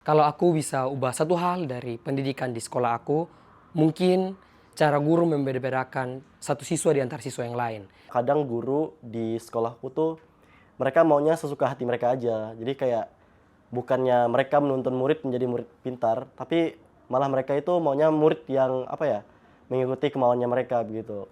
Kalau aku bisa ubah satu hal dari pendidikan di sekolah aku, mungkin cara guru membeda-bedakan satu siswa di antara siswa yang lain. Kadang guru di sekolahku tuh mereka maunya sesuka hati mereka aja. Jadi kayak bukannya mereka menuntun murid menjadi murid pintar, tapi malah mereka itu maunya murid yang mengikuti kemauannya mereka begitu.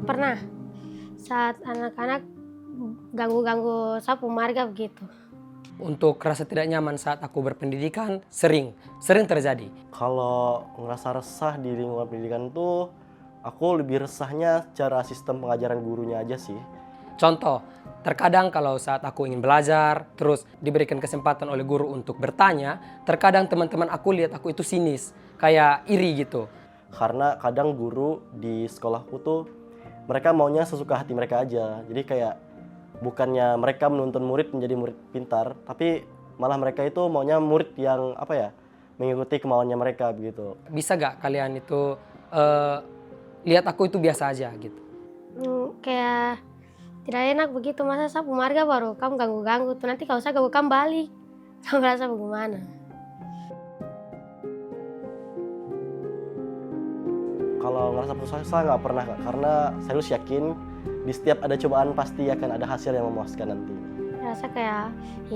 Pernah saat anak-anak ganggu-ganggu sapu marga begitu. Untuk rasa tidak nyaman saat aku berpendidikan, sering terjadi. Kalau ngerasa resah di lingkungan pendidikan tuh, aku lebih resahnya cara sistem pengajaran gurunya aja sih. Contoh, terkadang kalau saat aku ingin belajar, terus diberikan kesempatan oleh guru untuk bertanya, terkadang teman-teman aku lihat aku itu sinis, kayak iri gitu. Karena kadang guru di sekolahku tuh mereka maunya sesuka hati mereka aja. Jadi kayak bukannya mereka menuntun murid menjadi murid pintar, tapi malah mereka itu maunya murid yang mengikuti kemauannya mereka begitu. Bisa gak kalian itu lihat aku itu biasa aja gitu? Kayak tidak enak begitu, masa sapu marga baru kamu ganggu-ganggu tuh, nanti kalau saya ganggu kamu balik. Kamu merasa bagaimana? Kalau ngerasa putus asa nggak pernah Kak, karena saya harus yakin di setiap ada cobaan pasti akan ada hasil yang memuaskan nanti. Rasa kayak,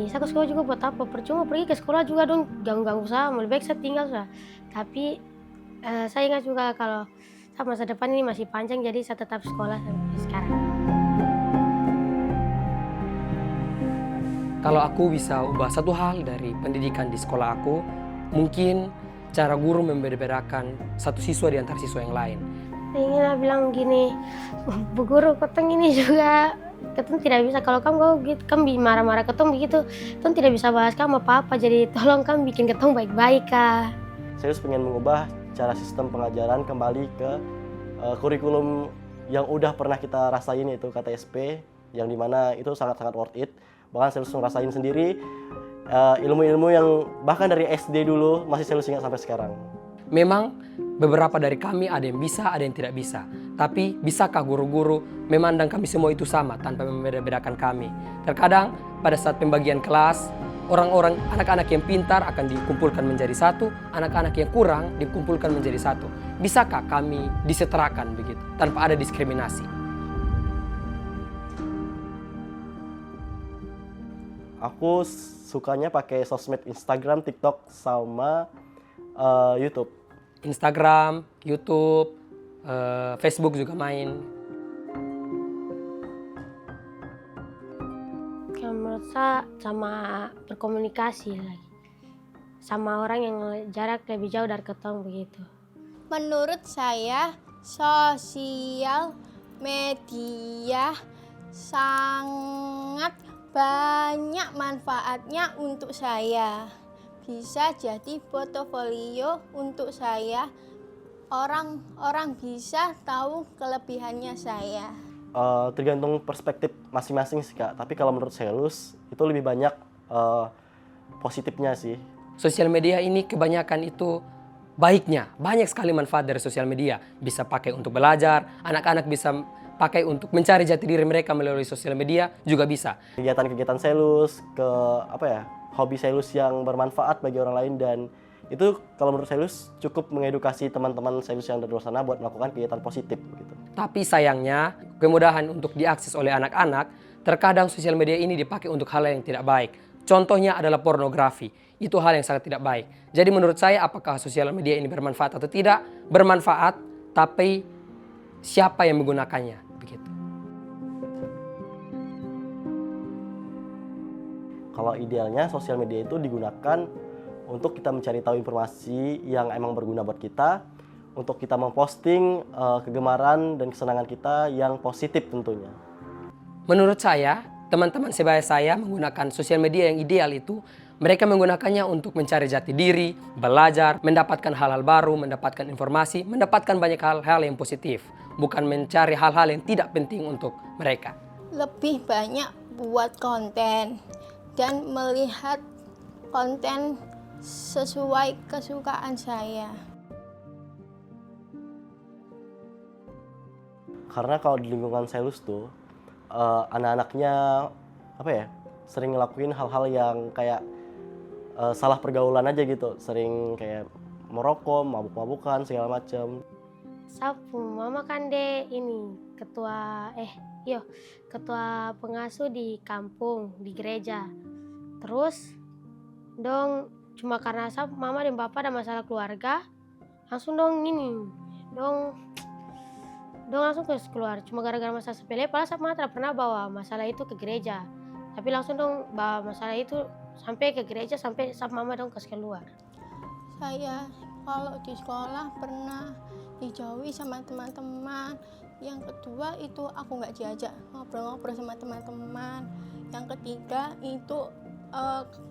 saya ke sekolah juga buat apa? Percuma pergi ke sekolah juga dong ganggu-ganggu saya, lebih baik saya tinggal sudah. Tapi saya ingat juga kalau masa depan ini masih panjang, jadi saya tetap sekolah sampai sekarang. Kalau aku bisa ubah satu hal dari pendidikan di sekolah aku, mungkin cara guru membeda-bedakan satu siswa di antara siswa yang lain. Ingin bilang gini, Bu Guru, ketong ini juga, ketong tidak bisa, kalau kamu gitu, kamu marah-marah ketong begitu, ketong tidak bisa bahas kamu apa-apa, jadi tolong kamu bikin ketong baik-baik, Kak. Saya harus pengen mengubah cara sistem pengajaran kembali ke kurikulum yang udah pernah kita rasain, yaitu KTSP, yang dimana itu sangat-sangat worth it. Bahkan saya harus ngerasain sendiri ilmu-ilmu yang bahkan dari SD dulu masih saya ingat sampai sekarang. Memang beberapa dari kami ada yang bisa, ada yang tidak bisa. Tapi bisakah guru-guru memandang kami semua itu sama tanpa membeda-bedakan kami? Terkadang pada saat pembagian kelas, orang-orang, anak-anak yang pintar akan dikumpulkan menjadi satu, anak-anak yang kurang dikumpulkan menjadi satu. Bisakah kami disetarakan begitu, tanpa ada diskriminasi? Aku sukanya pakai sosmed Instagram, TikTok, sama YouTube. Instagram, YouTube, Facebook juga main. Menurut saya sama berkomunikasi lagi, sama orang yang jarak lebih jauh dari ketong begitu. Menurut saya, sosial media sangat banyak manfaatnya untuk saya. Bisa jadi portofolio untuk saya. Orang bisa tahu kelebihannya saya. Tergantung perspektif masing-masing sih Kak. Tapi kalau menurut saya itu lebih banyak positifnya sih. Sosial media ini kebanyakan itu baiknya. Banyak sekali manfaat dari sosial media. Bisa pakai untuk belajar, anak-anak bisa pakai untuk mencari jati diri mereka melalui sosial media juga bisa. Kegiatan-kegiatan hobi selus yang bermanfaat bagi orang lain, dan itu kalau menurut selus cukup mengedukasi teman-teman selus yang dari luar sana buat melakukan kegiatan positif gitu. Tapi sayangnya, kemudahan untuk diakses oleh anak-anak, terkadang sosial media ini dipakai untuk hal yang tidak baik. Contohnya adalah pornografi. Itu hal yang sangat tidak baik. Jadi menurut saya, apakah sosial media ini bermanfaat atau tidak? Bermanfaat, tapi siapa yang menggunakannya? Begitu. Kalau idealnya sosial media itu digunakan untuk kita mencari tahu informasi yang emang berguna buat kita, untuk kita memposting kegemaran dan kesenangan kita yang positif tentunya. Menurut saya, teman-teman sebaya saya menggunakan sosial media yang ideal itu, mereka menggunakannya untuk mencari jati diri, belajar, mendapatkan hal-hal baru, mendapatkan informasi, mendapatkan banyak hal-hal yang positif. Bukan mencari hal-hal yang tidak penting untuk mereka. Lebih banyak buat konten. dan melihat konten sesuai kesukaan saya. Karena kalau di lingkungan Selus tuh anak-anaknya apa ya, sering ngelakuin hal-hal yang kayak salah pergaulan aja gitu, sering kayak merokok, mabuk-mabukan segala macam. Sapu mama kan deh ini ketua pengasuh di kampung di gereja. Terus dong cuma karena mama dan bapak ada masalah keluarga, langsung dong langsung keluar cuma gara-gara masalah sepele. Padahal mama tidak pernah bawa masalah itu ke gereja, tapi langsung dong bawa masalah itu sampai ke gereja, sampai mama dong kasih keluar. Saya kalau di sekolah pernah dijauhi sama teman-teman. Yang kedua itu aku nggak diajak ngobrol-ngobrol sama teman-teman. Yang ketiga itu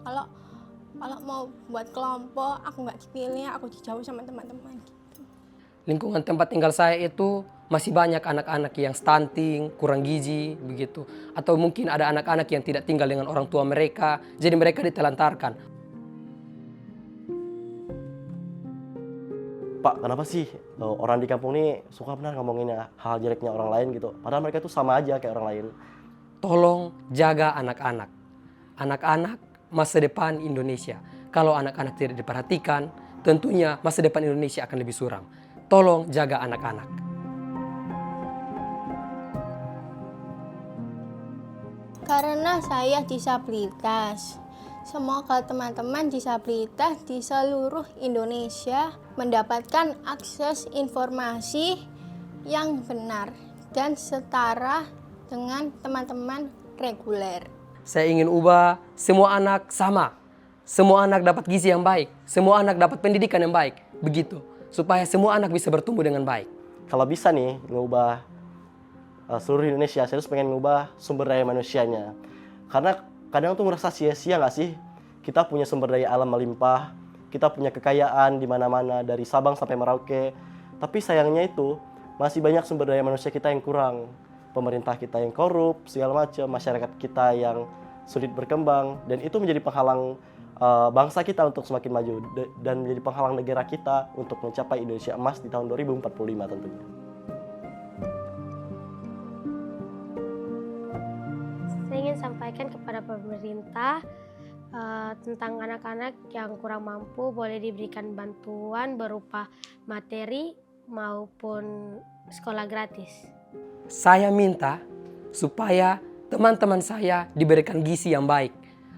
kalau mau buat kelompok aku nggak dipilih, aku dijauhi sama teman-teman. Lingkungan tempat tinggal saya itu masih banyak anak-anak yang stunting, kurang gizi, begitu. Atau mungkin ada anak-anak yang tidak tinggal dengan orang tua mereka, jadi mereka ditelantarkan. Pak, kenapa sih orang di kampung ini suka benar ngomongin hal jeleknya orang lain gitu? Padahal mereka tuh sama aja kayak orang lain. Tolong jaga anak-anak. Anak-anak masa depan Indonesia. Kalau anak-anak tidak diperhatikan, tentunya masa depan Indonesia akan lebih suram. Tolong jaga anak-anak. Karena saya disabilitas, semoga teman-teman disabilitas di seluruh Indonesia mendapatkan akses informasi yang benar dan setara dengan teman-teman reguler. Saya ingin ubah semua anak sama. Semua anak dapat gizi yang baik. Semua anak dapat pendidikan yang baik. Begitu. Supaya semua anak bisa bertumbuh dengan baik. Kalau bisa nih ngubah seluruh Indonesia, saya harus pengen ngubah sumber daya manusianya. Karena kadang tuh ngerasa sia-sia nggak sih? Kita punya sumber daya alam melimpah, kita punya kekayaan di mana-mana dari Sabang sampai Merauke. Tapi sayangnya itu masih banyak sumber daya manusia kita yang kurang. Pemerintah kita yang korup, segala macam, masyarakat kita yang sulit berkembang, dan itu menjadi penghalang bangsa kita untuk semakin maju dan menjadi penghalang negara kita untuk mencapai Indonesia Emas di tahun 2045 tentunya. Saya ingin sampaikan kepada pemerintah tentang anak-anak yang kurang mampu boleh diberikan bantuan berupa materi maupun sekolah gratis. Saya minta supaya teman-teman saya diberikan gizi yang baik.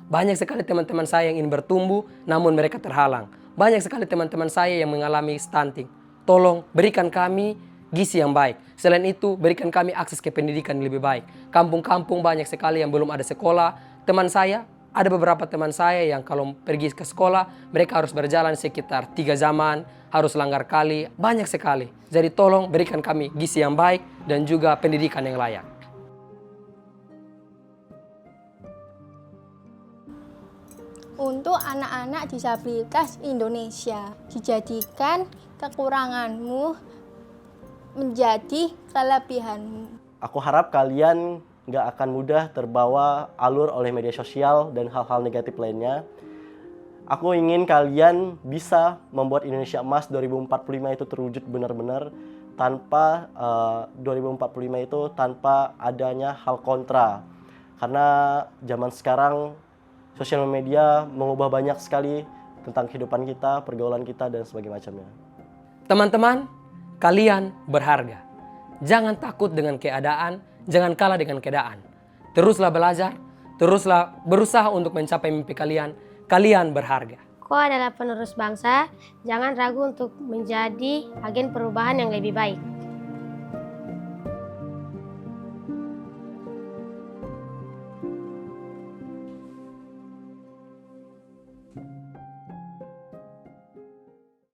Banyak sekali teman-teman saya yang ingin bertumbuh, namun mereka terhalang. Banyak sekali teman-teman saya yang mengalami stunting. Tolong berikan kami gizi yang baik. Selain itu, berikan kami akses ke pendidikan yang lebih baik. Kampung-kampung banyak sekali yang belum ada sekolah. Ada beberapa teman saya yang kalau pergi ke sekolah, mereka harus berjalan sekitar 3 jaman, harus langgar kali, banyak sekali. Jadi tolong berikan kami gizi yang baik dan juga pendidikan yang layak. Untuk anak-anak disabilitas Indonesia, dijadikan kekuranganmu menjadi kelebihanmu. Aku harap kalian nggak akan mudah terbawa alur oleh media sosial dan hal-hal negatif lainnya. Aku ingin kalian bisa membuat Indonesia Emas 2045 itu terwujud benar-benar tanpa 2045 itu tanpa adanya hal kontra. Karena zaman sekarang sosial media mengubah banyak sekali tentang kehidupan kita, pergaulan kita, dan sebagainya macamnya. Teman-teman, kalian berharga. Jangan takut dengan keadaan, jangan kalah dengan keadaan. Teruslah belajar, teruslah berusaha untuk mencapai mimpi kalian. Kalian berharga. Kau adalah penerus bangsa, jangan ragu untuk menjadi agen perubahan yang lebih baik.